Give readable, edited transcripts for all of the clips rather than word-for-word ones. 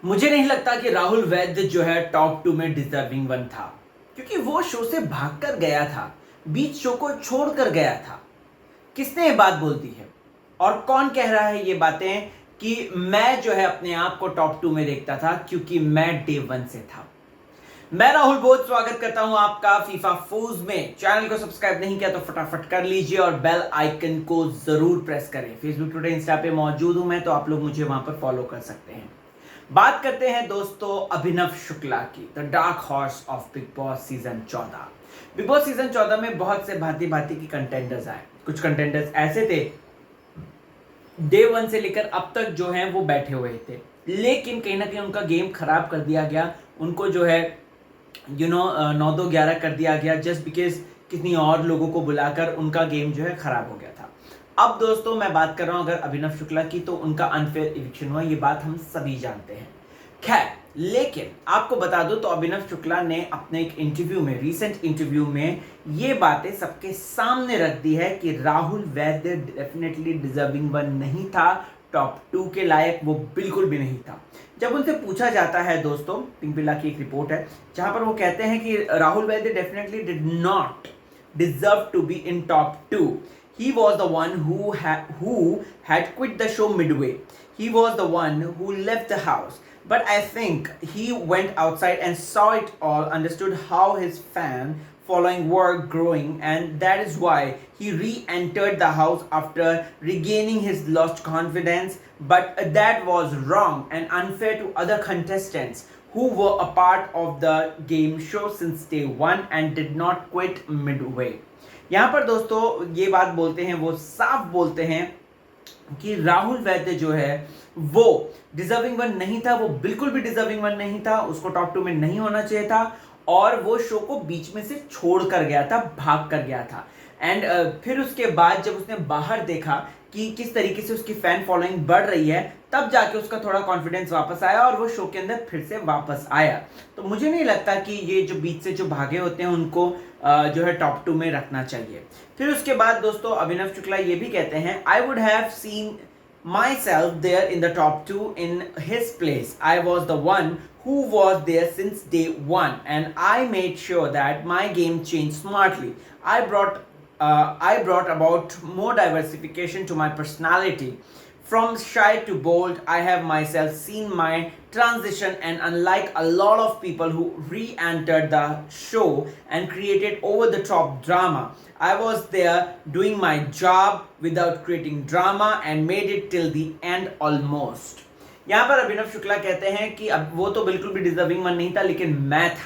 मुझे नहीं लगता कि राहुल वैद्य जो है टॉप 2 में डिजर्विंग वन था, क्योंकि वो शो से भागकर गया था, बीच शो को छोड़कर गया था। किसने ये बात बोल दी है और कौन कह रहा है ये बातें कि मैं जो है अपने आप को टॉप 2 में देखता था क्योंकि मैं डे 1 से था। मैं राहुल बहुत स्वागत करता हूं आपका फीफा फूज में। चैनल को सब्सक्राइब नहीं किया तो फटाफट कर लीजिए और बेल आइकन को जरूर प्रेस करें। फेसबुक, ट्विटर, इंस्टा पे मौजूद हूं मैं, तो आप लोग मुझे वहां पर फॉलो कर सकते हैं। बात करते हैं दोस्तों अभिनव शुक्ला की, the dark horse of big boss season 14। Big boss season 14 में बहुत से भांति भांति की कंटेंडर्स आए। कुछ कंटेंडर्स ऐसे थे डे 1 से लेकर अब तक जो है वो बैठे हुए थे, लेकिन कहीं ना कहीं उनका गेम खराब कर दिया गया। उनको जो है 9-2-11 कर दिया गया जस्ट बिकॉज कितनी और लोगों को बुलाकर उनका गेम जो है खराब हो गया था। अब दोस्तों मैं बात कर रहा हूं अगर अभिनव शुक्ला की, तो उनका अनफेयर इविक्शन हुआ, ये बात हम सभी जानते हैं। खैर, लेकिन आपको बता दूं तो अभिनव शुक्ला ने अपने एक इंटरव्यू में, रीसेंट इंटरव्यू में ये बातें सबके सामने रख दी है कि Rahul Vaidya definitely deserving one नहीं था, टॉप 2 के लायक वो बिल्कुल भी नहीं था। जब उनसे पूछा जाता है दोस्तों, पिंक की एक रिपोर्ट है जहां पर वो कहते हैं कि Rahul Vaidya definitely did not deserve to be in top 2. He was the one who had quit the show midway. He was the one who left the house. But I think he went outside and saw it all, understood how his fan following were growing, and that is why he re-entered the house after regaining his lost confidence. But that was wrong and unfair to other contestants who were a part of the game show since day 1 and did not quit midway. यहाँ पर दोस्तों ये बात बोलते हैं, वो साफ बोलते हैं कि राहुल वैद्य जो है वो डिजर्विंग वन नहीं था, वो बिल्कुल भी डिजर्विंग वन नहीं था, उसको टॉप 2 में नहीं होना चाहिए था और वो शो को बीच में से छोड़ कर गया था, भाग कर गया था। एंड फिर उसके बाद जब उसने बाहर देखा कि किस तरीके से उसकी फैन फॉलोइंग बढ़ रही है, तब जाके उसका थोड़ा कॉन्फिडेंस वापस आया और वो शो के अंदर फिर से वापस आया। तो मुझे नहीं लगता कि ये जो बीच से जो भागे होते हैं उनको जो है टॉप 2 में रखना चाहिए। फिर उसके बाद दोस्तों अभिनव शुक्ला ये भी कहते हैं, I would have seen myself there in the top 2 in his place. I was the one who was there since day 1 and I made sure that my game changed smartly. I brought about more diversification to my personality. From shy to bold, I have myself seen my transition, and unlike a lot of people who re-entered the show and created over-the-top drama, I was there doing my job without creating drama and made it till the end almost. यहाँ पर अभिनव शुक्ला कहते हैं कि अब वो तो बिल्कुल भी डिजर्विंग वन नहीं था, लेकिन मैं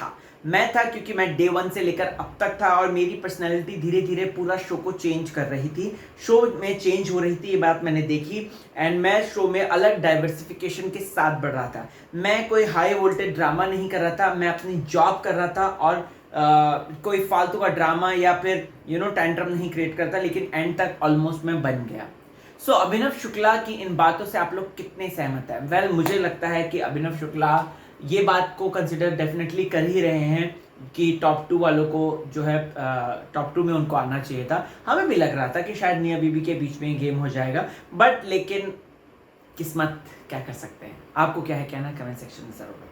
था क्योंकि मैं डे 1 से लेकर अब तक था और मेरी पर्सनैलिटी धीरे धीरे पूरा शो को चेंज कर रही थी, शो में चेंज हो रही थी, ये बात मैंने देखी। एंड मैं शो में अलग डाइवर्सिफिकेशन के साथ बढ़ रहा था। मैं कोई हाई वोल्टेज ड्रामा नहीं कर रहा था, मैं अपनी जॉब कर रहा था और कोई फालतू का ड्रामा या फिर टेंट्रम नहीं क्रिएट करता, लेकिन एंड तक ऑलमोस्ट मैं बन गया। सो अभिनव शुक्ला की इन बातों से आप लोग कितने सहमत हैं? वेल, मुझे लगता है कि अभिनव शुक्ला ये बात को कंसिडर डेफिनेटली कर ही रहे हैं कि टॉप 2 वालों को जो है टॉप 2 में उनको आना चाहिए था। हमें भी लग रहा था कि शायद मियां बीबी के बीच में ही गेम हो जाएगा, बट लेकिन किस्मत क्या कर सकते हैं। आपको क्या है कहना, कमेंट सेक्शन में जरूर।